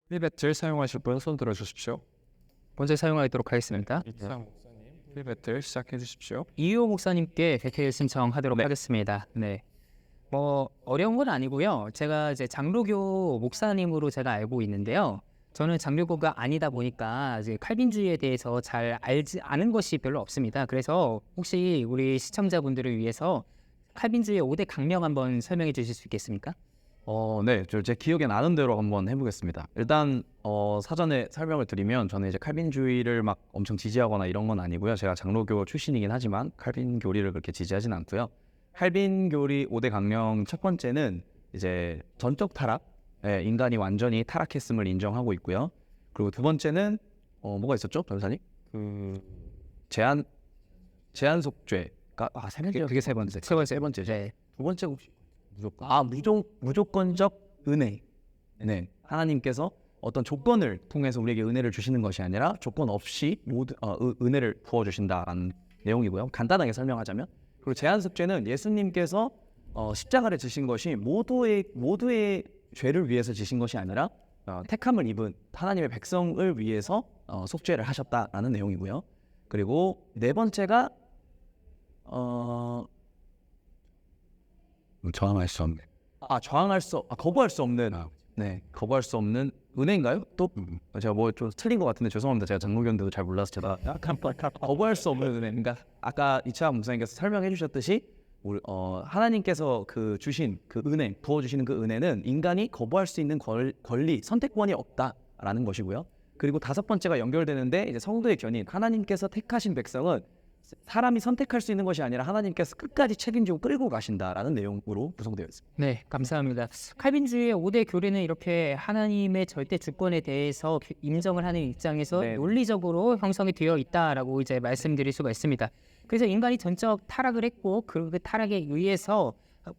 필배틀 사용하실 분 손 들어주십시오. 먼저 사용하도록 하겠습니다. 이창 목사님, 필배틀 시작해 주십시오. 이효 목사님께 배틀 신청하도록 네. 하겠습니다. 네. 뭐 어려운 건 아니고요. 제가 이제 장로교 목사님으로 제가 알고 있는데요. 저는 장로교가 아니다 보니까 이제 칼빈주의에 대해서 잘 알지 않은 것이 별로 없습니다. 그래서 혹시 우리 시청자분들을 위해서 칼빈주의의 5대 강령 한번 설명해 주실 수 있겠습니까? 네, 제 기억에 나는 대로 한번 해보겠습니다. 일단 사전에 설명을 드리면 저는 이제 칼빈주의를 막 엄청 지지하거나 이런 건 아니고요. 제가 장로교 출신이긴 하지만 칼빈 교리를 그렇게 지지하진 않고요. 칼빈 교리 5대 강령 첫 번째는 이제 전적 타락, 인간이 완전히 타락했음을 인정하고 있고요. 그리고 두 번째는 뭐가 있었죠, 변호사님? 제한 속죄가 세 번째. 그게 세 번째. 세 번째죠. 네. 두 번째 혹시 무조건적 은혜. 네, 하나님께서 어떤 조건을 통해서 우리에게 은혜를 주시는 것이 아니라 조건 없이 은혜를 부어 주신다라는 내용이고요. 간단하게 설명하자면, 그리고 제한 속죄는 예수님께서 십자가를 지신 것이 모두의 죄를 위해서 지신 것이 아니라 택함을 입은 하나님의 백성을 위해서 속죄를 하셨다라는 내용이고요. 그리고 네 번째가 저항할 수 없네. 거부할 수 없는 거부할 수 없는 은혜인가요? 또 제가 뭐 좀 틀린 것 같은데 죄송합니다. 제가 장로교인데도 잘 몰라서 제가 거부할 수 없는 은혜. 그러니까 아까 이창 목사님께서 설명해 주셨듯이 하나님께서 그 주신 그 은혜, 부어 주시는 그 은혜는 인간이 거부할 수 있는 권리, 선택권이 없다라는 것이고요. 그리고 다섯 번째가 연결되는데, 이제 성도의 견인, 하나님께서 택하신 백성은 사람이 선택할 수 있는 것이 아니라 하나님께서 끝까지 책임지고 끌고 가신다라는 내용으로 구성되어 있습니다. 네, 감사합니다. 칼빈주의의 5대 교리는 이렇게 하나님의 절대 주권에 대해서 인정을 하는 입장에서 네. 논리적으로 형성이 되어 있다라고 이제 말씀드릴 수가 있습니다. 그래서 인간이 전적 타락을 했고 그 타락에 의해서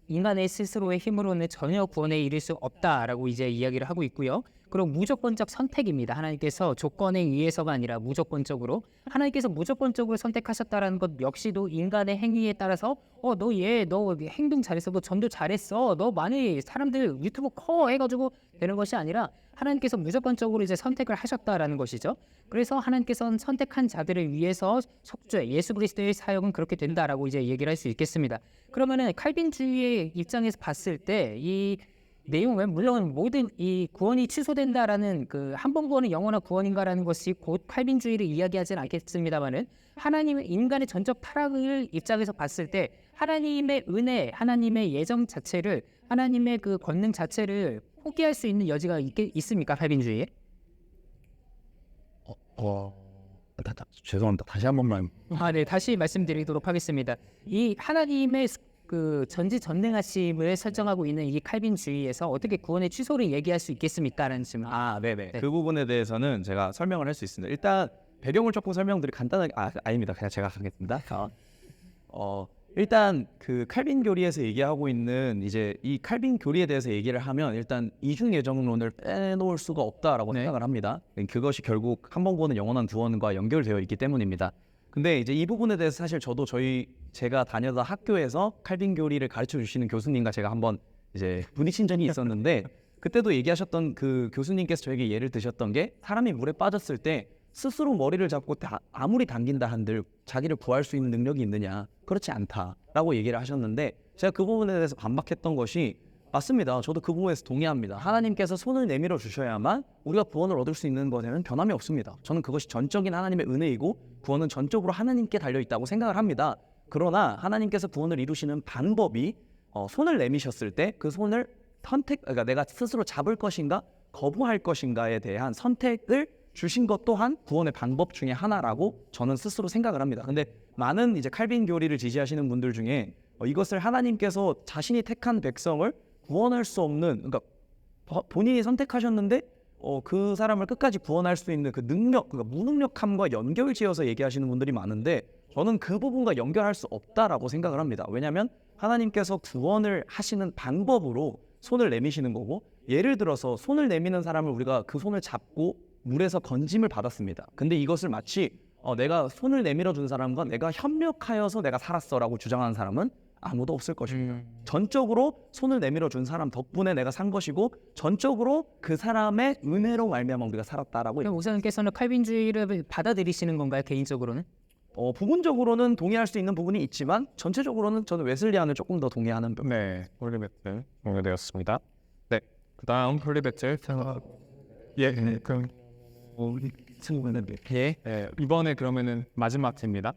인간의 스스로의 힘으로는 전혀 구원에 이를 수 없다라고 이제 이야기를 하고 있고요. 그리고 무조건적 선택입니다. 하나님께서 조건에 의해서가 아니라 무조건적으로 하나님께서 무조건적으로 선택하셨다라는 것 역시도 인간의 행위에 따라서 너 행동 잘했어, 너 전도 잘했어, 너 많이 사람들 유튜브 커 해가지고 되는 것이 아니라 하나님께서 무조건적으로 이제 선택을 하셨다라는 것이죠. 그래서 하나님께서는 선택한 자들을 위해서 속죄, 예수 그리스도의 사역은 그렇게 된다라고 이제 얘기를 할 수 있겠습니다. 그러면은 칼빈주의의 입장에서 봤을 때 이 내용은 물론 모든 이 구원이 취소된다라는 그 한 번 구원은 영원한 구원인가라는 것이 곧 칼빈주의를 이야기하지는 않겠습니다만은 하나님의 인간의 전적 타락을 입장에서 봤을 때 하나님의 은혜, 하나님의 예정 자체를, 하나님의 그 권능 자체를 포기할 수 있는 여지가 있습니까, 칼빈주의에? 죄송합니다. 다시 한 번만. 네, 다시 말씀드리도록 하겠습니다. 이 하나님의 그 전지전능하심을 설정하고 있는 이 칼빈주의에서 어떻게 구원의 취소를 얘기할 수 있겠습니까라는 질문. 네네. 네. 그 부분에 대해서는 제가 설명을 할 수 있습니다. 일단 배경을 조금 간단하게 아닙니다. 그냥 제가 하겠습니다. 일단 그 칼빈 교리에서 얘기하고 있는 이제 이 칼빈 교리에 대해서 얘기를 하면 일단 이중 예정론을 빼놓을 수가 없다라고 생각을 합니다. 그것이 결국 한 번 구원은 영원한 구원과 연결되어 있기 때문입니다. 근데 이제 이 부분에 대해서 사실 저도 제가 다녔던 학교에서 칼빈 교리를 가르쳐 주시는 교수님과 제가 한번 이제 부딪힌 적이 있었는데 그때도 얘기하셨던 그 교수님께서 저에게 예를 드셨던 게, 사람이 물에 빠졌을 때 스스로 머리를 잡고 아무리 당긴다 한들 자기를 구할 수 있는 능력이 있느냐, 그렇지 않다라고 얘기를 하셨는데, 제가 그 부분에 대해서 반박했던 것이, 맞습니다. 저도 그 부분에서 동의합니다. 하나님께서 손을 내밀어 주셔야만 우리가 구원을 얻을 수 있는 것에는 변함이 없습니다. 저는 그것이 전적인 하나님의 은혜이고 구원은 전적으로 하나님께 달려있다고 생각을 합니다. 그러나 하나님께서 구원을 이루시는 방법이 손을 내미셨을 때 그 손을 그러니까 내가 스스로 잡을 것인가 거부할 것인가에 대한 선택을 주신 것 또한 구원의 방법 중에 하나라고 저는 스스로 생각을 합니다. 근데 많은 이제 칼빈 교리를 지지하시는 분들 중에 이것을 하나님께서 자신이 택한 백성을 구원할 수 없는, 그러니까 본인이 선택하셨는데 그 사람을 끝까지 구원할 수 있는 그 능력, 그러니까 무능력함과 연결지어서 얘기하시는 분들이 많은데, 저는 그 부분과 연결할 수 없다라고 생각을 합니다. 왜냐하면 하나님께서 구원을 하시는 방법으로 손을 내미시는 거고, 예를 들어서 손을 내미는 사람을 우리가 그 손을 잡고 물에서 건짐을 받았습니다. 근데 이것을 마치 내가 손을 내밀어 준 사람과 내가 협력하여서 내가 살았어라고 주장하는 사람은 아무도 없을 것입니다. 전적으로 손을 내밀어 준 사람 덕분에 내가 산 것이고 전적으로 그 사람의 은혜로 말미암아 우리가 살았다라고. 그럼 목사님께서는 칼빈주의를 받아들이시는 건가요, 개인적으로는? 부분적으로는 동의할 수 있는 부분이 있지만 전체적으로는 저는 웨슬리안을 조금 더 동의하는 편. 네, 폴리베틀 공개되었습니다. 네, 그다음 폴리베틀. 예, 그럼 이번에 그러면은 마지막 회입니다.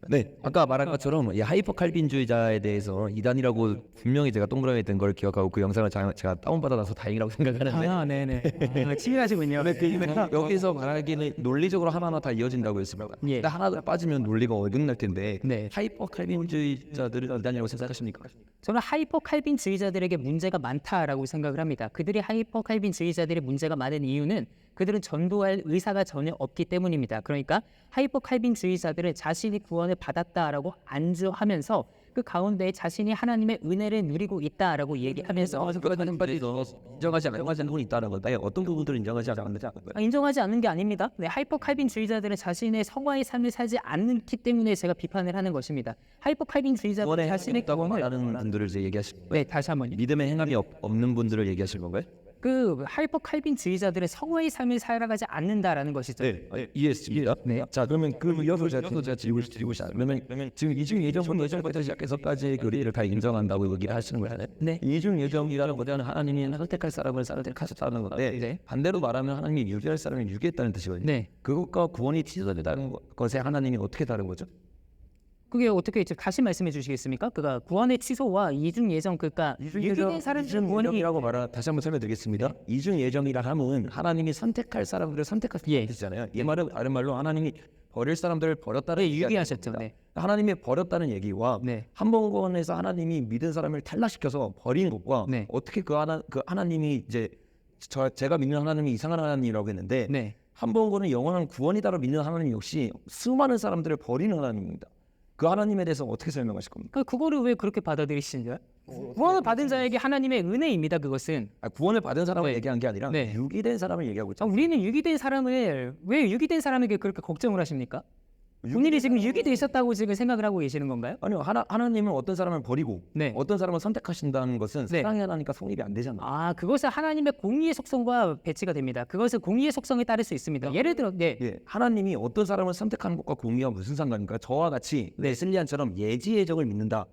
네, 아까 말한 것처럼 이 하이퍼 칼빈주의자에 대해서 이단이라고 분명히 제가 동그라미 된 걸 기억하고 그 영상을 제가 다운받아놔서 다행이라고 생각하는데 아, 네네. 치밀하시군요. 여기서 말하기는 논리적으로 하나하나 다 이어진다고 했습니다. 예. 근데 하나 빠지면 논리가 어긋날 텐데 네. 하이퍼 칼빈주의자들은 이단이라고 생각하십니까? 저는 하이퍼 칼빈주의자들에게 문제가 많다라고 생각을 합니다. 그들이 하이퍼 칼빈주의자들의 문제가 많은 이유는 그들은 전도할 의사가 전혀 없기 때문입니다. 그러니까 하이퍼 칼빈주의자들은 자신이 구원을 받았다라고 안주하면서 그 가운데 자신이 하나님의 은혜를 누리고 있다라고 얘기하면서 그거는 빨리 인정하지 않는 분이 있다는 건데 어떤 부분들을 인정하지 않는지 인정하지 않는 게 아닙니다. 네, 하이퍼 칼빈주의자들은 자신의 성화의 삶을 살지 않기 때문에 제가 비판을 하는 것입니다. 하이퍼 칼빈주의자들은 구원에 자신의 있다고 구원을 말하는 분들을 이제 얘기하실 건가요? 네, 다시 한번요. 믿음의 행함이 없는 분들을 얘기하실 건가요? 그 하이퍼 칼빈주의자들은 성화의 삶을 살아가지 않는다라는 것이죠. 이해했습니다. 네. 자, 그러면 이어서 제가 드리고 싶어요. 그러면 지금 이중 예정부터 시작해서까지 교리를 다 인정한다고 얘기를 하시는 거잖아요. 네. 이중 예정이라는 것은 하나님이 선택할 사람을 선택하셨다는 건데 네. 반대로 말하면 하나님이 유기할 사람을 유기했다는 뜻이거든요. 네. 그것과 구원이 취소되다는 것에 하나님이 어떻게 다른 거죠? 그게 어떻게 다시 말씀해 주시겠습니까? 그가 구원의 취소와 이중 예정 그러니까 유기된 사람들은 구원이 예정이라고 말하 다시 한번 설명드리겠습니다. 이중 예정이라 함은 하나님이 선택할 사람들을 선택하셨다는 뜻이잖아요. 이 말은 다른 말로 하나님이 버릴 사람들을 버렸다는 네, 얘기가 유기하셨죠. 됩니다. 네. 하나님이 버렸다는 얘기와 네. 한 번권에서 하나님이 믿은 사람을 탈락시켜서 버린 것과 네. 어떻게 그 하나님이 이제 제가 믿는 하나님이 이상한 하나님이라고 했는데 네. 한 번권은 영원한 구원이다로 믿는 하나님 역시 수많은 사람들을 버리는 하나님입니다. 그 하나님에 대해서 어떻게 설명하실 겁니까? 그거를 왜 그렇게 받아들이시는지요? 구원을 받은 자에게 하나님의 은혜입니다. 그것은. 구원을 받은 사람을 네. 얘기한 게 아니라 네. 유기된 사람을 얘기하고 있죠. 우리는 유기된 사람을 왜 유기된 사람에게 그렇게 걱정을 하십니까? 본인이 지금 유기되셨다고 지금 생각을 하고 계시는 건가요? 아니요, 하나님은 어떤 사람을 버리고 네. 어떤 사람을 선택하신다는 것은 네. 사랑이 하나니까 성립이 안 되잖아요. 아, 그것은 하나님의 공의의 속성과 배치가 됩니다. 그것은 공의의 속성에 따를 수 있습니다. 예를 들어, 네, 예, 하나님이 어떤 사람을 선택하는 것과 공의와 무슨 상관입니까? 저와 같이 웨슬리안처럼 예지 예정을 믿는다.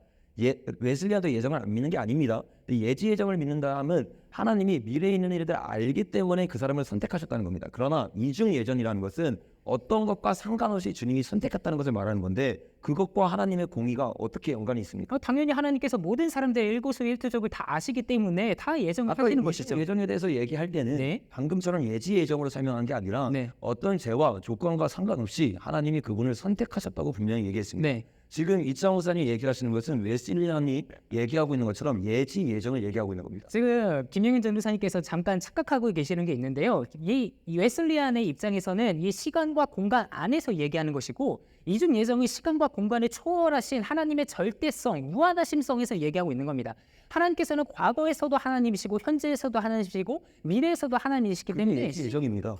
웨슬리안도 예정을 안 믿는 게 아닙니다. 예지 예정을 믿는다 하면 하나님이 미래에 있는 일을 알기 때문에 그 사람을 선택하셨다는 겁니다. 그러나 이중 예정이라는 것은 어떤 것과 상관없이 주님이 선택했다는 것을 말하는 건데 그것과 하나님의 공의가 어떻게 연관이 있습니까? 당연히 하나님께서 모든 사람들의 일거수일투족을 다 아시기 때문에 다 예정을 아까 하시는 이 것이죠. 예정에 대해서 얘기할 때는 네. 방금처럼 예지 예정으로 설명한 게 아니라 네. 어떤 죄와 조건과 상관없이 하나님이 그분을 선택하셨다고 분명히 얘기했습니다. 네. 지금 이창호 목사님이 얘기하시는 것은 웨슬리안이 얘기하고 있는 것처럼 예지 예정을 얘기하고 있는 겁니다. 지금 김영인 전도사님께서 잠깐 착각하고 계시는 게 있는데요. 이 웨슬리안의 입장에서는 이 시간과 공간 안에서 얘기하는 것이고 이중 예정이 시간과 공간을 초월하신 하나님의 절대성, 무한하심성에서 얘기하고 있는 겁니다. 하나님께서는 과거에서도 하나님이시고 현재에서도 하나님이시고 미래에서도 하나님이시기 때문에 예지 예정입니다.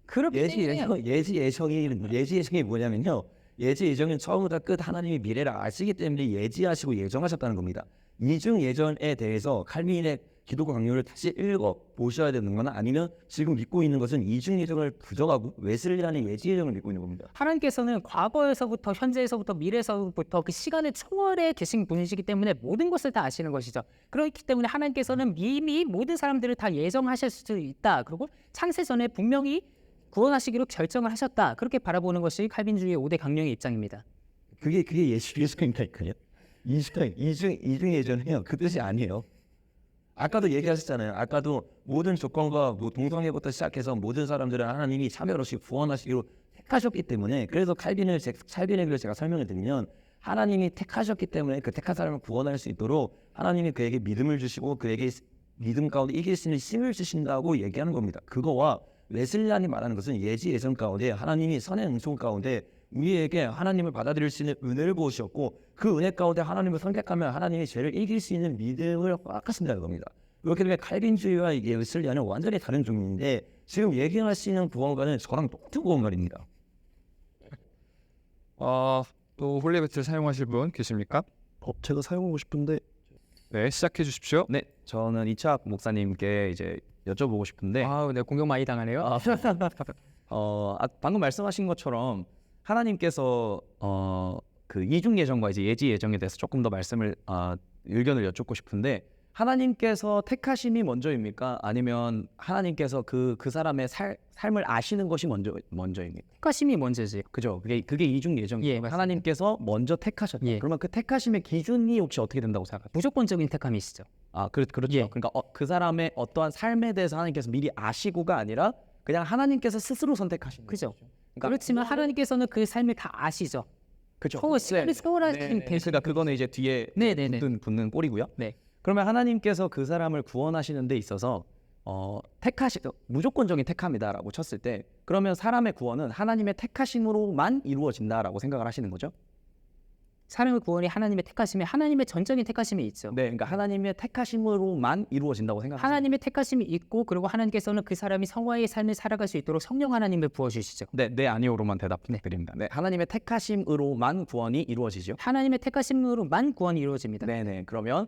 그렇기 때문에 예지 예정이 뭐냐면요. 예지 예정은 처음부터 끝 하나님이 미래를 아시기 때문에 예지하시고 예정하셨다는 겁니다. 이중 예정에 대해서 칼빈의 기독교 강요를 다시 읽어 보셔야 되는 건 아니면 지금 믿고 있는 것은 이중 예정을 부정하고 웨슬리안의 예지 예정을 믿고 있는 겁니다. 하나님께서는 과거에서부터 현재에서부터 미래에서부터 그 시간을 초월해 계신 분이시기 때문에 모든 것을 다 아시는 것이죠. 그렇기 때문에 하나님께서는 이미 모든 사람들을 다 예정하실 수 있다. 그리고 창세 전에 분명히 구원하시기로 결정을 하셨다. 그렇게 바라보는 것이 칼빈주의의 5대 강령의 입장입니다. 그게 예수 예정이니까요. 이중 예정이요. 그 뜻이 아니에요. 아까도 얘기하셨잖아요. 아까도 모든 조건과 동성애부터 시작해서 모든 사람들은 하나님이 차별 없이 구원하시기로 택하셨기 때문에 그래서 칼빈의 글을 제가 설명을 드리면 하나님이 택하셨기 때문에 그 택한 사람을 구원할 수 있도록 하나님이 그에게 믿음을 주시고 그에게 믿음 가운데 이길 수 있는 힘을 주신다고 얘기하는 겁니다. 그거와 웨슬리안이 말하는 것은 예지 예정 가운데 하나님이 선의 은총 가운데 우리에게 하나님을 받아들일 수 있는 은혜를 부으셨고 그 은혜 가운데 하나님을 선택하면 하나님이 죄를 이길 수 있는 믿음을 허락하신다는 겁니다. 그렇기 때문에 칼빈주의와 웨슬리안은 완전히 다른 종류인데 지금 얘기하시는 구원관은 저랑 똑같은 구원관입니다. 또 홀리 배틀 사용하실 분 계십니까? 제가 사용하고 싶은데. 네, 시작해 주십시오. 네, 저는 이차학 목사님께 이제 여쭤보고 싶은데 아우, 네, 공격 많이 당하네요. 방금 말씀하신 것처럼 하나님께서 그 이중 예정과 이제 예지 예정에 대해서 조금 더 말씀을 의견을 여쭙고 싶은데 하나님께서 택하심이 먼저입니까? 아니면 하나님께서 그 사람의 삶을 아시는 것이 먼저입니까? 택하심이 먼저지. 그죠? 그게 이중 예정이에요. 예, 맞습니다. 하나님께서 먼저 택하셨다. 예. 그러면 그 택하심의 기준이 혹시 어떻게 된다고 생각하세요? 무조건적인 택함이시죠. 그렇죠. 예. 그러니까 그 사람의 어떠한 삶에 대해서 하나님께서 미리 아시고가 아니라 그냥 하나님께서 스스로 선택하신 그죠. 거죠. 그러니까 그렇지만 하나님께서는 그 삶을 다 아시죠. 그렇죠. 시간을 초월하신 그러니까 그거는 이제 뒤에 네네네. 붙는 꼴이고요. 네. 그러면 하나님께서 그 사람을 구원하시는 데 있어서 무조건적인 택함이다라고 쳤을 때 그러면 사람의 구원은 하나님의 택하심으로만 이루어진다라고 생각을 하시는 거죠? 사람의 구원이 하나님의 택하심에 하나님의 전적인 택하심이 있죠. 네, 그러니까 하나님의 택하심으로만 이루어진다고 생각하시는 하나님의 택하심이 있고 그리고 하나님께서는 그 사람이 성화의 삶을 살아갈 수 있도록 성령 하나님을 부어주시죠. 네, 아니오로만 대답 부탁드립니다. 네, 하나님의 택하심으로만 구원이 이루어지죠. 하나님의 택하심으로만 구원이 이루어집니다. 네네. 그러면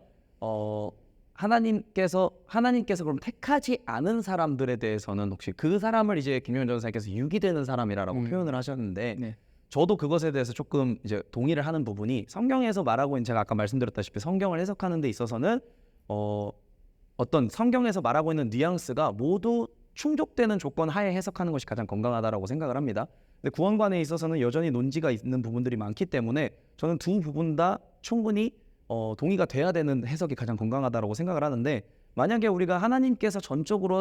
하나님께서 그럼 택하지 않은 사람들에 대해서는 혹시 그 사람을 이제 김용현 전사님께서 유기되는 사람이라고 표현을 하셨는데 네. 저도 그것에 대해서 조금 이제 동의를 하는 부분이 성경에서 말하고 있는 제가 아까 말씀드렸다시피 성경을 해석하는 데 있어서는 어떤 성경에서 말하고 있는 뉘앙스가 모두 충족되는 조건 하에 해석하는 것이 가장 건강하다라고 생각을 합니다. 근데 구원관에 있어서는 여전히 논지가 있는 부분들이 많기 때문에 저는 두 부분 다 충분히 동의가 돼야 되는 해석이 가장 건강하다라고 생각을 하는데 만약에 우리가 하나님께서 전적으로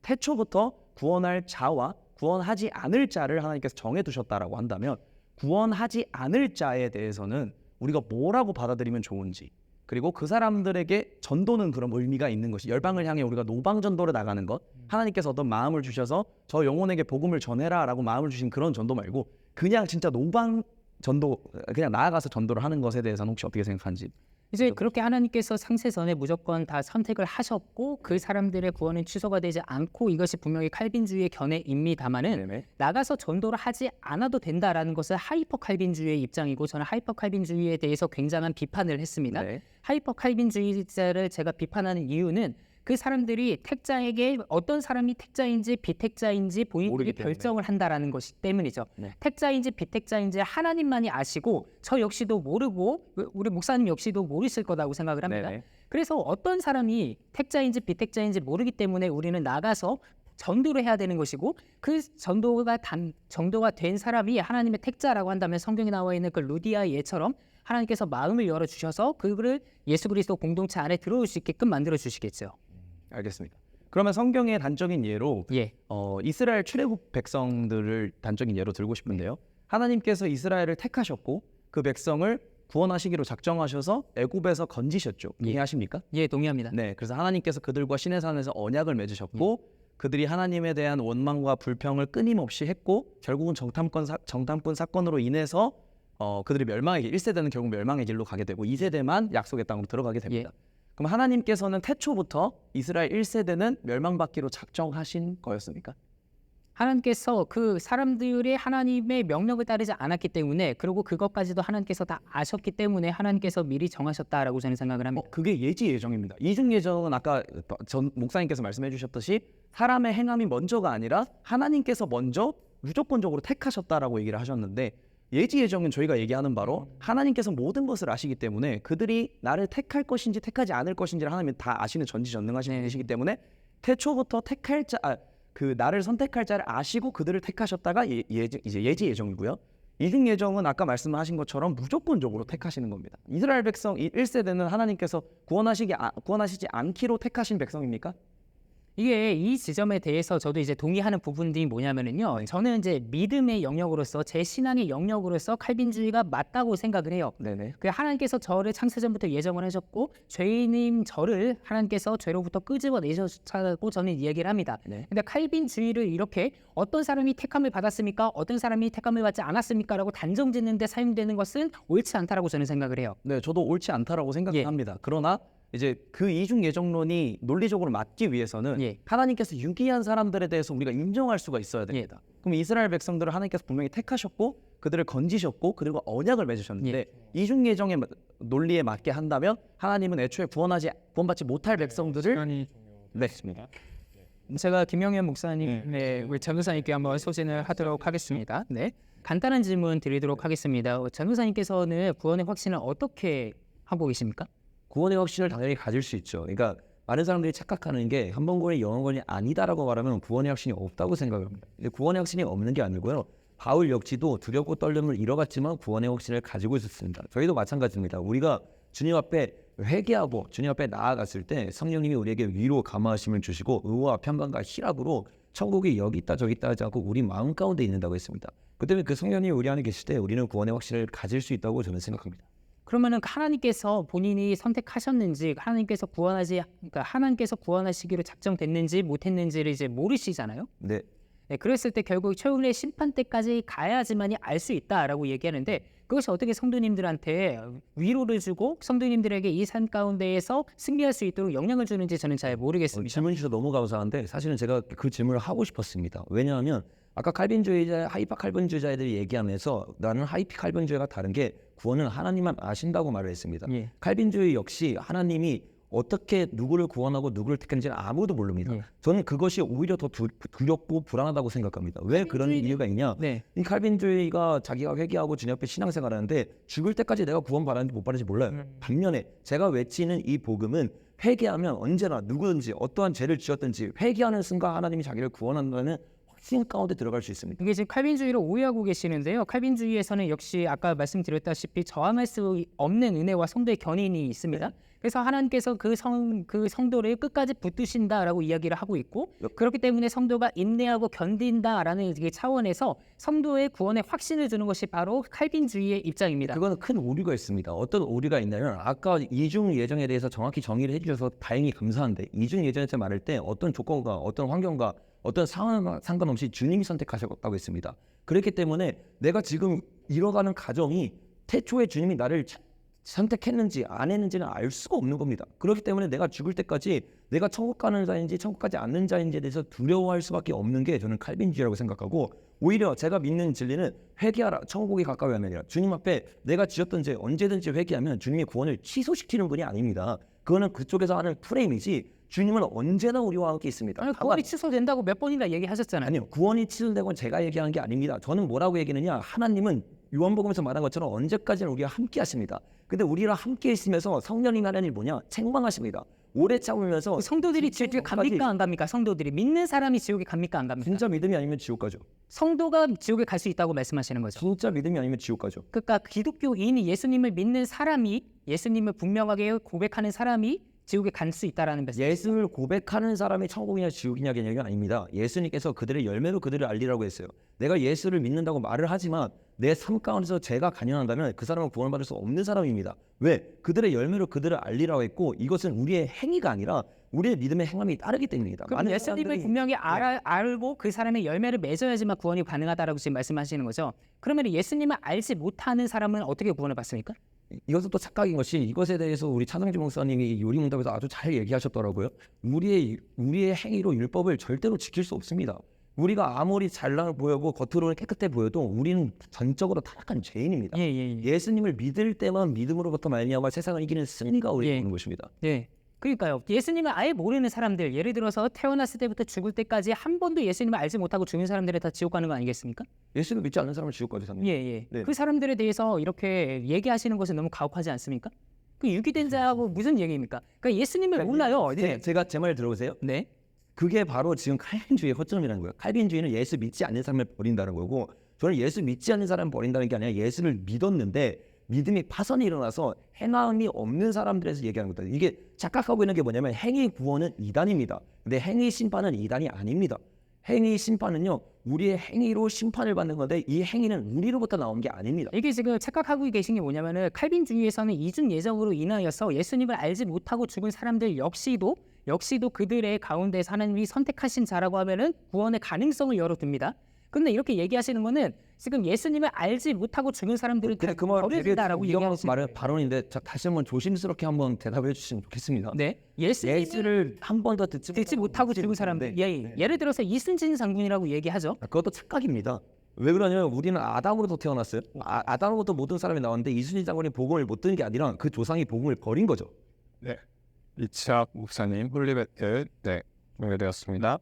태초부터 구원할 자와 구원하지 않을 자를 하나님께서 정해두셨다라고 한다면 구원하지 않을 자에 대해서는 우리가 뭐라고 받아들이면 좋은지 그리고 그 사람들에게 전도는 그런 의미가 있는 것이 열방을 향해 우리가 노방 전도를 나가는 것 하나님께서 어떤 마음을 주셔서 저 영혼에게 복음을 전해라 라고 마음을 주신 그런 전도 말고 그냥 진짜 노방 전도 그냥 나아가서 전도를 하는 것에 대해서는 혹시 어떻게 생각하는지 이제 그렇게 하나님께서 상세전에 무조건 다 선택을 하셨고 그 사람들의 구원은 취소가 되지 않고 이것이 분명히 칼빈주의의 견해입니다마는 네네. 나가서 전도를 하지 않아도 된다라는 것은 하이퍼 칼빈주의의 입장이고 저는 하이퍼 칼빈주의에 대해서 굉장한 비판을 했습니다. 네. 하이퍼 칼빈주의자를 제가 비판하는 이유는 그 사람들이 택자에게 어떤 사람이 택자인지 비택자인지 본인들이 모르기 때문에. 결정을 한다라는 것이 때문이죠. 네. 택자인지 비택자인지 하나님만이 아시고 저 역시도 모르고 우리 목사님 역시도 모르실 거라고 생각을 합니다. 네네. 그래서 어떤 사람이 택자인지 비택자인지 모르기 때문에 우리는 나가서 전도를 해야 되는 것이고 그 전도가 된 사람이 하나님의 택자라고 한다면 성경에 나와 있는 그 루디아의 예처럼 하나님께서 마음을 열어주셔서 그를 예수 그리스도 공동체 안에 들어올 수 있게끔 만들어 주시겠죠. 알겠습니다. 그러면 성경의 단적인 예로 예. 이스라엘 출애굽 백성들을 단적인 예로 들고 싶은데요. 하나님께서 이스라엘을 택하셨고 그 백성을 구원하시기로 작정하셔서 애굽에서 건지셨죠. 이해하십니까? 예, 동의합니다. 네, 그래서 하나님께서 그들과 시내산에서 언약을 맺으셨고 그들이 하나님에 대한 원망과 불평을 끊임없이 했고 결국은 정탐꾼 사건으로 인해서 그들이 멸망의 길, 1세대는 결국 멸망의 길로 가게 되고 2세대만 약속의 땅으로 들어가게 됩니다. 그럼 하나님께서는 태초부터 이스라엘 1세대는 멸망받기로 작정하신 거였습니까? 하나님께서 그 사람들이 하나님의 명령을 따르지 않았기 때문에 그리고 그것까지도 하나님께서 다 아셨기 때문에 하나님께서 미리 정하셨다라고 저는 생각을 합니다. 그게 예지 예정입니다. 이중 예정은 아까 전 목사님께서 말씀해 주셨듯이 사람의 행함이 먼저가 아니라 하나님께서 먼저 무조건적으로 택하셨다라고 얘기를 하셨는데 예지 예정은 저희가 얘기하는 바로 하나님께서 모든 것을 아시기 때문에 그들이 나를 택할 것인지 택하지 않을 것인지를 하나님은 다 아시는 전지전능하신 분이시기 때문에 태초부터 그 나를 선택할 자를 아시고 그들을 택하셨다가 이제 예지 예정이고요. 이중 예정은 아까 말씀하신 것처럼 무조건적으로 택하시는 겁니다. 이스라엘 백성 1세대는 하나님께서 구원하시지 않기로 택하신 백성입니까? 이게 이 지점에 대해서 저도 이제 동의하는 부분들이 뭐냐면은요. 저는 이제 믿음의 영역으로서 제 신앙의 영역으로서 칼빈주의가 맞다고 생각을 해요. 네네. 그 하나님께서 저를 창세전부터 예정을 하셨고 죄인인 저를 하나님께서 죄로부터 끄집어내셨다고 저는 이야기를 합니다. 네. 근데 칼빈주의를 이렇게 어떤 사람이 택함을 받았습니까? 어떤 사람이 택함을 받지 않았습니까? 라고 단정짓는 데 사용되는 것은 옳지 않다라고 저는 생각을 해요. 네, 저도 옳지 않다라고 생각합니다. 그러나 이제 그 이중 예정론이 논리적으로 맞기 위해서는 예. 하나님께서 유기한 사람들에 대해서 우리가 인정할 수가 있어야 됩니다. 그럼 이스라엘 백성들을 하나님께서 분명히 택하셨고 그들을 건지셨고 그리고 언약을 맺으셨는데 이중 예정의 논리에 맞게 한다면 하나님은 애초에 구원받지 못할 백성들을 네. 제가 김영현 목사님의 우리 전도사님께 한번 소진을 하도록 하겠습니다. 네, 간단한 질문 드리도록 하겠습니다. 전도사님께서는 구원의 확신을 어떻게 하고 계십니까? 구원의 확신을 당연히 가질 수 있죠. 그러니까 많은 사람들이 착각하는 게 한 번 구원이 영원 구원이 아니다라고 말하면 구원의 확신이 없다고 생각합니다. 근데 구원의 확신이 없는 게 아니고요. 바울 역시도 두렵고 떨림을 잃어갔지만 구원의 확신을 가지고 있었습니다. 저희도 마찬가지입니다. 우리가 주님 앞에 회개하고 주님 앞에 나아갔을 때 성령님이 우리에게 위로 감화하심을 주시고 의와 평강과 희락으로 천국이 여기 있다 저기 있다 하지 않고 우리 마음 가운데 있는다고 했습니다. 그 때문에 그 성령님이 우리 안에 계실 때 우리는 구원의 확신을 가질 수 있다고 저는 생각합니다. 그러면은 하나님께서 본인이 선택하셨는지 그러니까 하나님께서 구원하시기로 작정됐는지 못했는지를 이제 모르시잖아요. 네. 네, 그랬을 때 결국 최후의 심판 때까지 가야지만이 알 수 있다라고 얘기하는데 그것이 어떻게 성도님들한테 위로를 주고 성도님들에게 이 삶 가운데에서 승리할 수 있도록 영향을 주는지 저는 잘 모르겠습니다. 질문 주셔서 너무 감사한데 사실은 제가 그 질문을 하고 싶었습니다. 왜냐하면 아까 칼빈주의자, 하이파 칼빈주의자들이 얘기하면서 나는 하이피 칼빈주의가 다른 게 구원은 하나님만 아신다고 말을 했습니다. 예. 칼빈주의 역시 하나님이 어떻게 누구를 구원하고 누구를 택했는지는 아무도 모릅니다. 예. 저는 그것이 오히려 더 두렵고 불안하다고 생각합니다. 왜 그런 이유가 있냐? 네. 이 칼빈주의가 자기가 회개하고 주님 앞에 신앙생활하는데 죽을 때까지 내가 구원받았는지 못 받았는지 몰라요. 반면에 제가 외치는 이 복음은 회개하면 언제나 누구든지 어떠한 죄를 지었든지 회개하는 순간 하나님이 자기를 구원한다는 확신 가운데 들어갈 수 있습니다. 이게 지금 칼빈주의를 오해하고 계시는데요. 칼빈주의에서는 역시 아까 말씀드렸다시피 저항할 수 없는 은혜와 성도의 견인이 있습니다. 그래서 하나님께서 그 성도를 끝까지 붙드신다라고 이야기를 하고 있고 그렇기 때문에 성도가 인내하고 견딘다라는 이 차원에서 성도의 구원의 확신을 주는 것이 바로 칼빈주의의 입장입니다. 그거는 큰 오류가 있습니다. 어떤 오류가 있냐면 아까 이중 예정에 대해서 정확히 정의를 해주셔서 다행히 감사한데 이중 예정에서 말할 때 어떤 조건과 어떤 환경과 어떤 상황과 상관없이 주님이 선택하셨다고 했습니다. 그렇기 때문에 내가 지금 잃어가는 가정이 태초에 주님이 나를 선택했는지 안 했는지는 알 수가 없는 겁니다. 그렇기 때문에 내가 죽을 때까지 내가 천국 가는 자인지 천국 가지 않는 자인지에 대해서 두려워할 수밖에 없는 게 저는 칼빈주의라고 생각하고 오히려 제가 믿는 진리는 회개하라 천국이 가까이 하면 아니라 주님 앞에 내가 지었던 죄 언제든지 회개하면 주님이 구원을 취소시키는 분이 아닙니다. 그거는 그쪽에서 하는 프레임이지 주님은 언제나 우리와 함께 있습니다. 아니, 구원이 취소된다고 몇 번이나 얘기하셨잖아요. 아니요. 구원이 취소된 건 제가 얘기한 게 아닙니다. 저는 뭐라고 얘기하느냐. 하나님은 요한복음에서 말한 것처럼 언제까지나 우리와 함께 하십니다. 근데 우리랑 함께 있으면서 성령님 하는 일이 뭐냐? 책망하십니다. 오래 참으면서 성도들이 지옥에 갑니까 안 갑니까? 성도들이 믿는 사람이 지옥에 갑니까 안 갑니까? 진짜 믿음이 아니면 지옥 가죠. 성도가 지옥에 갈 수 있다고 말씀하시는 거죠. 진짜 믿음이 아니면 지옥 가죠. 그러니까 기독교인이 예수님을 믿는 사람이 예수님을 분명하게 고백하는 사람이 지옥에 갈 수 있다라는 말씀. 예수를 고백하는 사람이 천국이냐 지옥이냐 개념이 아닙니다. 예수님께서 그들의 열매로 그들을 알리라고 했어요. 내가 예수를 믿는다고 말을 하지만 내 삶 가운데서 죄가 간연한다면 그 사람은 구원받을 수 없는 사람입니다. 왜? 그들의 열매로 그들을 알리라고 했고 이것은 우리의 행위가 아니라 우리의 믿음의 행함이 따르기 때문입니다. 그럼 예수님을 분명히 알고 그 사람의 열매를 맺어야지만 구원이 가능하다라고 지금 말씀하시는 거죠. 그러면 예수님을 알지 못하는 사람은 어떻게 구원을 받습니까? 이것은 또 착각인 것이 이것에 대해서 우리 차상주 목사님이 요리문답에서 아주 잘 얘기하셨더라고요. 우리의 행위로 율법을 절대로 지킬 수 없습니다. 우리가 아무리 잘나 보이고 겉으로는 깨끗해 보여도 우리는 전적으로 타락한 죄인입니다. 예수님을 믿을 때만 믿음으로부터 말미암아 세상을 이기는 승리가 우리에게 오는 것입니다. 네. 그러니까요. 예수님을 아예 모르는 사람들, 예를 들어서 태어났을 때부터 죽을 때까지 한 번도 예수님을 알지 못하고 죽은 사람들이 다 지옥 가는 거 아니겠습니까? 예수를 믿지 않는 사람은 지옥 가죠. 네. 네. 그 사람들에 대해서 이렇게 얘기하시는 것은 너무 가혹하지 않습니까? 그 유기된 자하고 무슨 얘기입니까? 그러니까 예수님을 몰라요. 네. 제가 제 말 들어보세요. 네. 그게 바로 지금 칼빈주의의 허점이라는 거예요. 칼빈주의는 예수 믿지 않는 사람을 버린다는 거고 저는 예수 믿지 않는 사람을 버린다는 게 아니라 예수를 믿었는데 믿음이 파선이 일어나서 행함이 없는 사람들에서 얘기하는 거다. 이게 착각하고 있는 게 뭐냐면 행위 구원은 이단입니다. 근데 행위 심판은 이단이 아닙니다. 행위 심판은요. 우리의 행위로 심판을 받는 건데 이 행위는 우리로부터 나온 게 아닙니다. 이게 지금 착각하고 계신 게 뭐냐면은 칼빈주의에서는 이중 예정으로 인하여서 예수님을 알지 못하고 죽은 사람들 역시도 그들의 가운데서 하나님이 선택하신 자라고 하면은 구원의 가능성을 열어둡니다. 근데 이렇게 얘기하시는 거는 지금 예수님을 알지 못하고 죽은 사람들을 근데 그 말 되게 버려진다라고 위험한 얘기하시는 말은 거예요. 발언인데 다시 한번 조심스럽게 한번 대답해 주시면 좋겠습니다. 네, 예수님을 예수를 한 번 더 듣지 못하고 죽은 사람들. 예를 들어서 이순신 장군이라고 얘기하죠. 그것도 착각입니다. 왜 그러냐면 우리는 아담으로부터 태어났어요. 아담으로부터 모든 사람이 나왔는데 이순신 장군이 복음을 못 듣는 게 아니라 그 조상이 복음을 버린 거죠. 네. 이창 목사님 홀리배틀 네 종료되었습니다.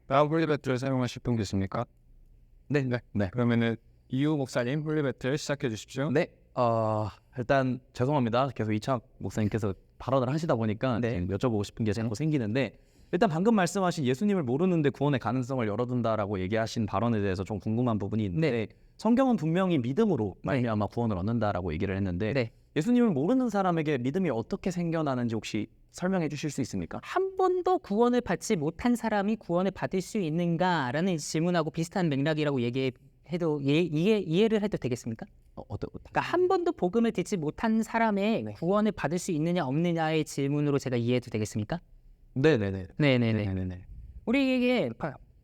다음 홀리배틀 사용하실 분 계십니까? 네. 그러면은 이후 목사님 홀리배틀 시작해 주십시오. 네. 일단 죄송합니다. 계속 이창 목사님께서 발언을 하시다 보니까 네. 여쭤보고 싶은 게 자꾸 생기는데 일단 방금 말씀하신 예수님을 모르는데 구원의 가능성을 열어둔다라고 얘기하신 발언에 대해서 좀 궁금한 부분이 있는데 네. 성경은 분명히 믿음으로 말미암아 구원을 얻는다라고 얘기를 했는데 네. 예수님을 모르는 사람에게 믿음이 어떻게 생겨나는지 혹시 설명해 주실 수 있습니까? 한 번도 구원을 받지 못한 사람이 구원을 받을 수 있는가라는 질문하고 비슷한 맥락이라고 얘기해도 이해를 해도 되겠습니까? 그러니까 한 번도 복음을 듣지 못한 사람의 구원을 받을 수 있느냐 없느냐의 질문으로 제가 이해해도 되겠습니까? 네네네. 네네네. 우리에게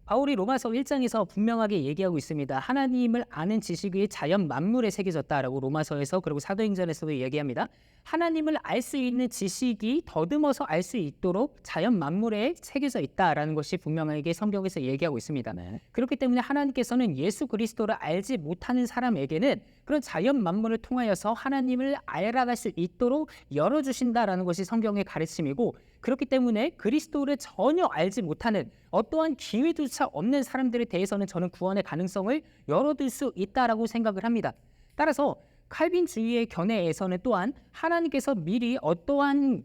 바울이 로마서 1장에서 분명하게 얘기하고 있습니다. 하나님을 아는 지식이 자연 만물에 새겨졌다라고 로마서에서 그리고 사도행전에서도 얘기합니다. 하나님을 알 수 있는 지식이 더듬어서 알 수 있도록 자연 만물에 새겨져 있다라는 것이 분명하게 성경에서 얘기하고 있습니다. 그렇기 때문에 하나님께서는 예수 그리스도를 알지 못하는 사람에게는 그런 자연 만물을 통하여서 하나님을 알아갈 수 있도록 열어주신다라는 것이 성경의 가르침이고 그렇기 때문에 그리스도를 전혀 알지 못하는 어떠한 기회조차 없는 사람들에 대해서는 저는 구원의 가능성을 열어둘 수 있다라고 생각을 합니다. 따라서 칼빈주의의 견해에서는 또한 하나님께서 미리 어떠한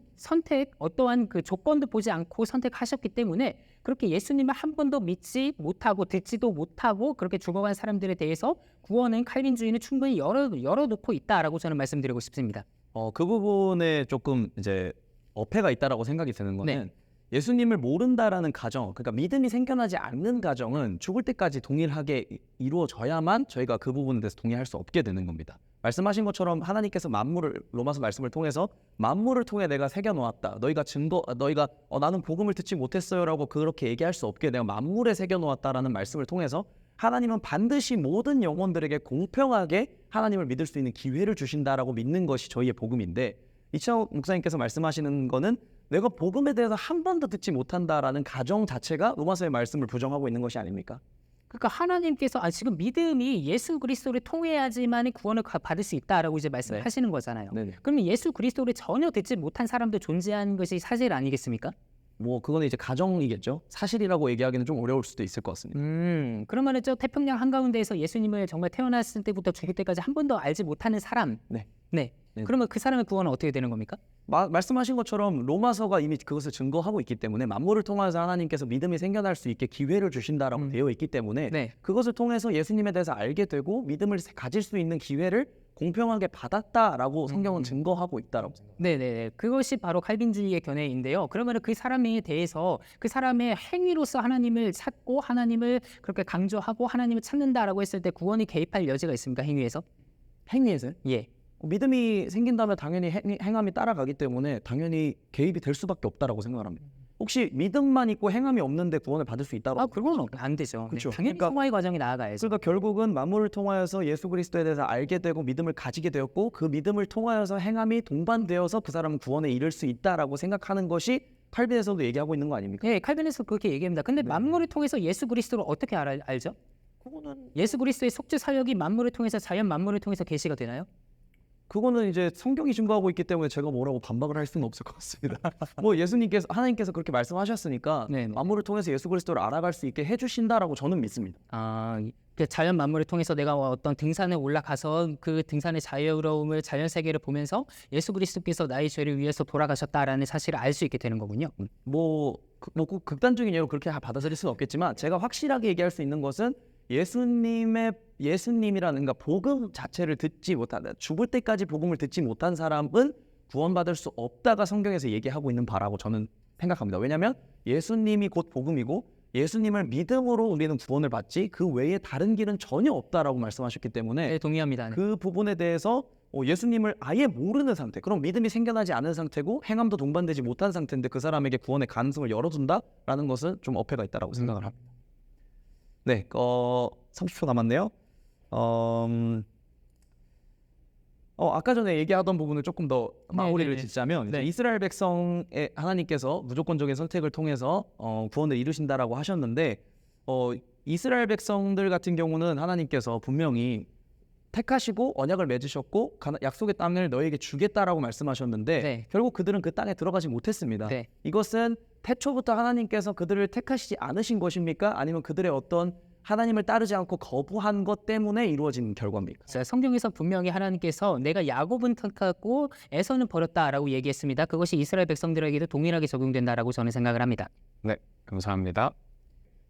그 조건도 보지 않고 선택하셨기 때문에 그렇게 예수님을 한 번도 믿지 못하고 듣지도 못하고 그렇게 죽어간 사람들에 대해서 구원은 칼빈주의는 충분히 열어놓고 있다라고 저는 말씀드리고 싶습니다. 그 부분에 조금 이제 어폐가 있다라고 생각이 드는 거는 예수님을 모른다라는 가정, 그러니까 믿음이 생겨나지 않는 가정은 죽을 때까지 동일하게 이루어져야만 저희가 그 부분에 대해서 동의할 수 없게 되는 겁니다. 말씀하신 것처럼 하나님께서 만물을 로마서 말씀을 통해서 만물을 통해 내가 새겨 놓았다. 너희가 나는 복음을 듣지 못했어요라고 그렇게 얘기할 수 없게 내가 만물에 새겨 놓았다라는 말씀을 통해서 하나님은 반드시 모든 영혼들에게 공평하게 하나님을 믿을 수 있는 기회를 주신다라고 믿는 것이 저희의 복음인데 이창호 목사님께서 말씀하시는 거는 내가 복음에 대해서 한 번도 듣지 못한다라는 가정 자체가 로마서의 말씀을 부정하고 있는 것이 아닙니까? 그러니까 하나님께서 지금 믿음이 예수 그리스도를 통해야지만 구원을 받을 수 있다라고 이제 말씀하시는 거잖아요. 네네. 그러면 예수 그리스도를 전혀 듣지 못한 사람도 존재하는 것이 사실 아니겠습니까? 그거는 이제 가정이겠죠. 사실이라고 얘기하기는 좀 어려울 수도 있을 것 같습니다. 그러면은 저 태평양 한가운데에서 예수님을 정말 태어났을 때부터 죽을 때까지 한 번도 알지 못하는 사람. 네. 그러면 그 사람의 구원은 어떻게 되는 겁니까? 말씀하신 것처럼 로마서가 이미 그것을 증거하고 있기 때문에 만물을 통해서 하나님께서 믿음이 생겨날 수 있게 기회를 주신다라고 되어 있기 때문에 그것을 통해서 예수님에 대해서 알게 되고 믿음을 가질 수 있는 기회를 공평하게 받았다라고 성경은 증거하고 있다라고 생각합니다. 네네. 그것이 바로 칼빈주의의 견해인데요. 그러면 그 사람에 대해서 그 사람의 행위로서 하나님을 찾고 하나님을 그렇게 강조하고 하나님을 찾는다라고 했을 때 구원이 개입할 여지가 있습니까? 행위에서? 행위에서요? 예. 믿음이 생긴다면 당연히 행함이 따라가기 때문에 당연히 개입이 될 수밖에 없다라고 생각을 합니다. 혹시 믿음만 있고 행함이 없는데 구원을 받을 수 있다고? 그건 안 되죠. 그렇죠. 당연히 그러니까 성화의 과정이 나아가야죠. 그러니까 결국은 만물을 통하여서 예수 그리스도에 대해서 알게 되고 믿음을 가지게 되었고 그 믿음을 통하여서 행함이 동반되어서 그 사람은 구원에 이를 수 있다라고 생각하는 것이 칼빈에서도 얘기하고 있는 거 아닙니까? 네, 칼빈에서 그렇게 얘기합니다. 근데 만물을 통해서 예수 그리스도를 어떻게 알죠? 그거는 예수 그리스도의 속죄 사역이 만물을 통해서 자연 만물을 통해서 계시가 되나요? 그거는 이제 성경이 증거하고 있기 때문에 제가 뭐라고 반박을 할 수는 없을 것 같습니다. 하나님께서 그렇게 말씀하셨으니까 만물을 통해서 예수 그리스도를 알아갈 수 있게 해주신다라고 저는 믿습니다. 그 자연 만물을 통해서 내가 어떤 등산에 올라가서 그 등산의 자유로움을 자연 세계를 보면서 예수 그리스도께서 나의 죄를 위해서 돌아가셨다라는 사실을 알 수 있게 되는 거군요. 꼭 극단적인 예로 그렇게 받아들일 수는 없겠지만 제가 확실하게 얘기할 수 있는 것은 예수님이라는 그러니까 복음 자체를 듣지 못한다. 죽을 때까지 복음을 듣지 못한 사람은 구원받을 수 없다가 성경에서 얘기하고 있는 바라고 저는 생각합니다. 왜냐하면 예수님이 곧 복음이고 예수님을 믿음으로 우리는 구원을 받지 그 외에 다른 길은 전혀 없다라고 말씀하셨기 때문에 네, 동의합니다. 그 부분에 대해서 예수님을 아예 모르는 상태, 그럼 믿음이 생겨나지 않은 상태고 행함도 동반되지 못한 상태인데 그 사람에게 구원의 가능성을 열어준다라는 것은 좀 어폐가 있다라고 생각을 합니다. 네, 30초 남았네요. 아까 전에 얘기하던 부분을 조금 더 마무리를 네. 짓자면 이제 네. 이스라엘 백성의 하나님께서 무조건적인 선택을 통해서 구원을 이루신다라고 하셨는데 이스라엘 백성들 같은 경우는 하나님께서 분명히 택하시고 언약을 맺으셨고 약속의 땅을 너에게 주겠다라고 말씀하셨는데 네. 결국 그들은 그 땅에 들어가지 못했습니다. 네. 이것은 태초부터 하나님께서 그들을 택하시지 않으신 것입니까? 아니면 그들의 어떤 하나님을 따르지 않고 거부한 것 때문에 이루어진 결과입니까? 자, 성경에서 분명히 하나님께서 내가 야곱은 택하고 에서는 버렸다라고 얘기했습니다. 그것이 이스라엘 백성들에게도 동일하게 적용된다라고 저는 생각을 합니다. 네, 감사합니다.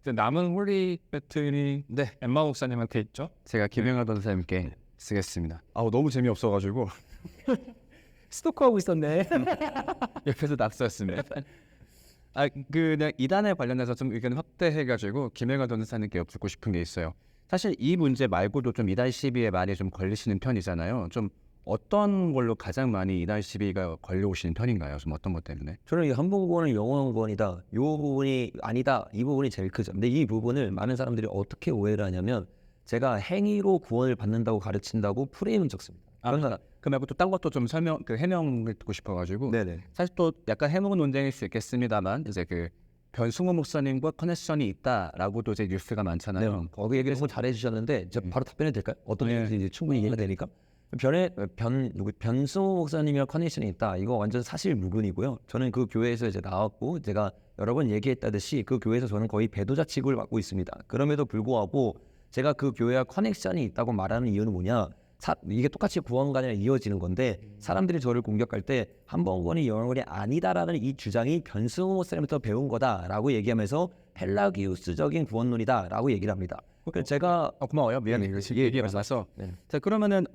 이제 남은 홀리 배틀이 엠마 목사님한테 있죠? 제가 김영하 전사님께 쓰겠습니다. 너무 재미없어가지고 스토커하고 있었네. 옆에서 낙서했습니다. 그냥 이단에 관련해서 좀 의견 확대해가지고 김영하 전사님께 여쭙고 싶은 게 있어요. 사실 이 문제 말고도 좀 이단 시비에 많이 좀 걸리시는 편이잖아요. 좀 어떤 걸로 가장 많이 이단 시비가 걸려오시는 편인가요? 좀 어떤 것 때문에? 저는 이 한번 구원은 영원 구원이다. 이 부분이 아니다. 이 부분이 제일 크죠. 근데 이 부분을 많은 사람들이 어떻게 오해를 하냐면 제가 행위로 구원을 받는다고 가르친다고 프레임을 적습니다. 그러니까 그 말고 또 딴 것도 좀 해명을 듣고 싶어가지고 네네. 사실 또 약간 해먹은 논쟁일 수 있겠습니다만 이제 그 변승호 목사님과 커넥션이 있다라고도 이제 뉴스가 많잖아요. 거기 얘기 너무 잘해주셨는데 제가 바로 답변해도 될까요? 어떤 얘기인지 이제 충분히 이해가 되니까. 변승호 목사님이랑 커넥션이 있다. 이거 완전 사실 무근이고요. 저는 그 교회에서 이제 나왔고 제가 여러 번 얘기했다듯이 그 교회에서 저는 거의 배도자 취급을 받고 있습니다. 그럼에도 불구하고 제가 그 교회와 커넥션이 있다고 말하는 이유는 뭐냐? 이게 똑같이 구원관에 이어지는 건데 사람들이 저를 공격할 때 한번 구원이 영원이 아니다라는 이 주장이 변승호 목사님부터 배운 거다라고 얘기하면서 펠라기우스적인 구원론이다라고 얘기를 합니다. 그래서 제가 고마워요. 미안해. 얘기 많아서. 자, 그러면은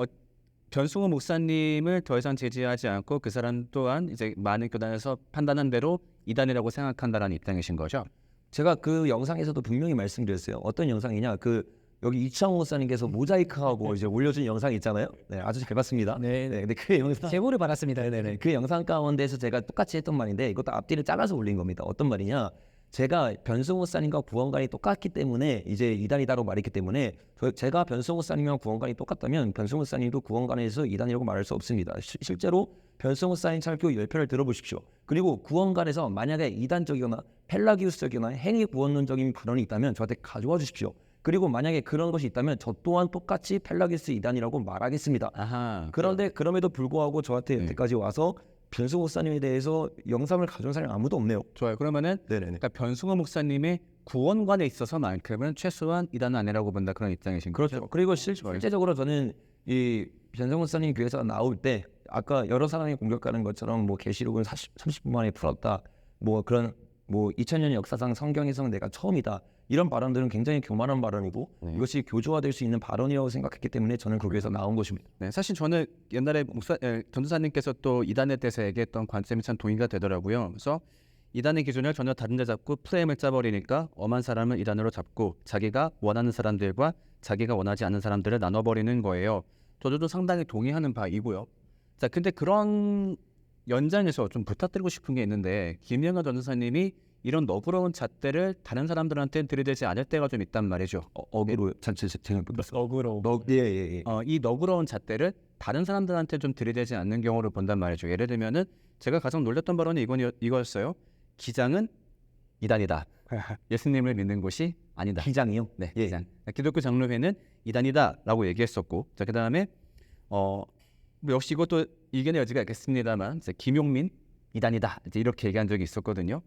변승호 목사님을 더 이상 제지하지 않고 그 사람 또한 이제 많은 교단에서 판단한 대로 이단이라고 생각한다라는 입장이신 거죠? 제가 그 영상에서도 분명히 말씀드렸어요. 어떤 영상이냐? 여기 이창호 목사님께서 모자이크하고 이제 올려준 영상 있잖아요. 네, 아주 잘 봤습니다. 네. 근데 그 영상, 제보를 받았습니다. 네네네, 그 영상 가운데서 제가 똑같이 했던 말인데 이것도 앞뒤를 잘라서 올린 겁니다. 어떤 말이냐? 제가 변승호 목사님과 구원관이 똑같기 때문에 이제 이단이다라고 말했기 때문에 제가 변승호 목사님이랑 구원관이 똑같다면 변승호 목사님도 구원관에서 이단이라고 말할 수 없습니다. 실제로 변승호 목사님 설교 10편을 들어보십시오. 그리고 구원관에서 만약에 이단적이거나 펠라기우스적이거나 행위 구원론적인 발언이 있다면 저한테 가져와 주십시오. 그리고 만약에 그런 것이 있다면 저 또한 똑같이 펠라기우스 이단이라고 말하겠습니다. 아하. 그런데 그럼에도 불구하고 저한테 여태까지 와서 변승호 목사님에 대해서 영상을 가져온 사람이 아무도 없네요. 좋아요. 그러면은 네네네. 그러니까 변승호 목사님의 구원관에 있어서만큼은 최소한 이단은 아니라고 본다 그런 입장이신 거죠? 그렇죠. 그리고 실제적으로 저는 이 변승호 목사님 교회에서 나올 때 아까 여러 사람이 공격하는 것처럼 뭐 계시록은 30분 만에 풀었다. 뭐 그런 2000년 역사상 성경에서 내가 처음이다. 이런 발언들은 굉장히 교만한 발언이고 이것이 교조화될 수 있는 발언이라고 생각했기 때문에 저는 그 교회에서 나온 것입니다. 네, 사실 저는 옛날에 전도사님께서 또 이단에 대해서 얘기했던 관점이 참 동의가 되더라고요. 그래서 이단의 기준을 전혀 다른 데 잡고 프레임을 짜버리니까 엄한 사람을 이단으로 잡고 자기가 원하는 사람들과 자기가 원하지 않는 사람들을 나눠버리는 거예요. 저도 상당히 동의하는 바이고요. 자, 근데 그런 연장에서 좀 부탁드리고 싶은 게 있는데 김영하 전도사님이 이런 너그러운 잣대를 다른 사람들한테 들이대지 않을 때가 좀 있단 말이죠. 어그로 제가 어그로. 예. 이 너그러운 잣대를 다른 사람들한테 좀 들이대지 않는 경우를 본단 말이죠. 예를 들면은 제가 가장 놀랐던 발언이 이거였어요. 기장은 이단이다. 예수님을 믿는 곳이 아니다. 기장이요? 네, 예. 기장. 기독교 장로회는 이단이다라고 얘기했었고, 자 그다음에 뭐 역시 이것도 의견의 여지가 있겠습니다만, 이제 김용민 이단이다 이제 이렇게 얘기한 적이 있었거든요.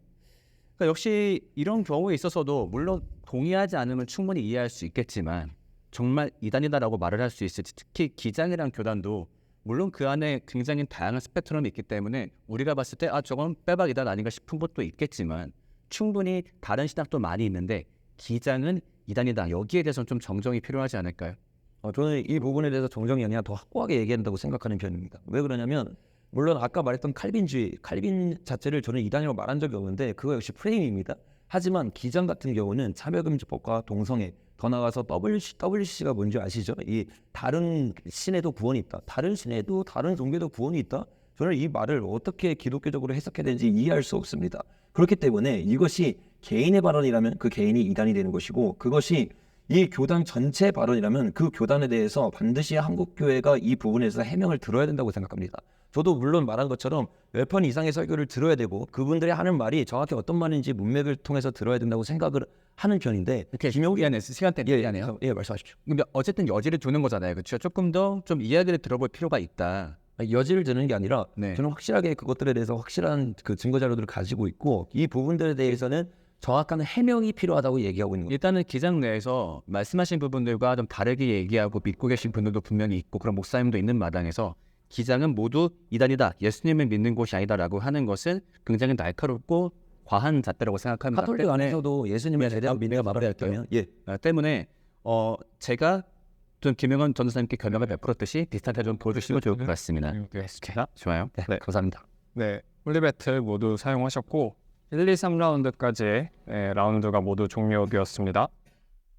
그러니까 역시 이런 경우에 있어서도 물론 동의하지 않으면 충분히 이해할 수 있겠지만 정말 이단이다라고 말을 할 수 있을지, 특히 기장이란 교단도 물론 그 안에 굉장히 다양한 스펙트럼이 있기 때문에 우리가 봤을 때 저건 빼박 이단 아닌가 싶은 것도 있겠지만 충분히 다른 신학도 많이 있는데 기장은 이단이다. 여기에 대해서는 좀 정정이 필요하지 않을까요? 저는 이 부분에 대해서 정정이 아니라 더 확고하게 얘기한다고 생각하는 편입니다. 왜 그러냐면 물론 아까 말했던 칼빈 자체를 저는 이단이라고 말한 적이 없는데 그거 역시 프레임입니다. 하지만 기장 같은 경우는 차별금지법과 동성애, 더 나아가서 WCC가 뭔지 아시죠? 이 다른 신에도 구원이 있다. 다른 신에도 다른 종교에도 구원이 있다. 저는 이 말을 어떻게 기독교적으로 해석해야 되는지 이해할 수 없습니다. 그렇기 때문에 이것이 개인의 발언이라면 그 개인이 이단이 되는 것이고, 그것이 이 교단 전체 발언이라면 그 교단에 대해서 반드시 한국교회가 이 부분에서 해명을 들어야 된다고 생각합니다. 저도 물론 말한 것처럼 10번 이상의 설교를 들어야 되고 그분들이 하는 말이 정확히 어떤 말인지 문맥을 통해서 들어야 된다고 생각을 하는 편인데, 이렇게 미안해 시간 때문에 미안해요. 예, 말씀하십시오. 근데 어쨌든 여지를 두는 거잖아요. 그렇죠? 조금 더 좀 이야기를 들어볼 필요가 있다. 여지를 드는 게 아니라 네. 저는 확실하게 그것들에 대해서 확실한 그 증거 자료들을 가지고 있고, 이 부분들에 대해서는 정확한 해명이 필요하다고 얘기하고 있는 거예요. 일단은 기장 내에서 말씀하신 부분들과 좀 다르게 얘기하고 믿고 계신 분들도 분명히 있고 그런 목사님도 있는 마당에서 기장은 모두 이단이다, 예수님을 믿는 곳이 아니다라고 하는 것은 굉장히 날카롭고 과한 잣대라고 생각합니다. 카톨릭 때문에 안에서도 예수님에 대한 믿음을 마무리할까요? 예. 때문에 제가 좀 김영원 전도사님께 결명을 베풀었듯이 비슷하게 좀 보여주시면 좋을 것 같습니다. 좋아요. 네, 감사합니다. 네, 홀리배틀 모두 사용하셨고 1, 2, 3라운드까지 라운드가 모두 종료되었습니다.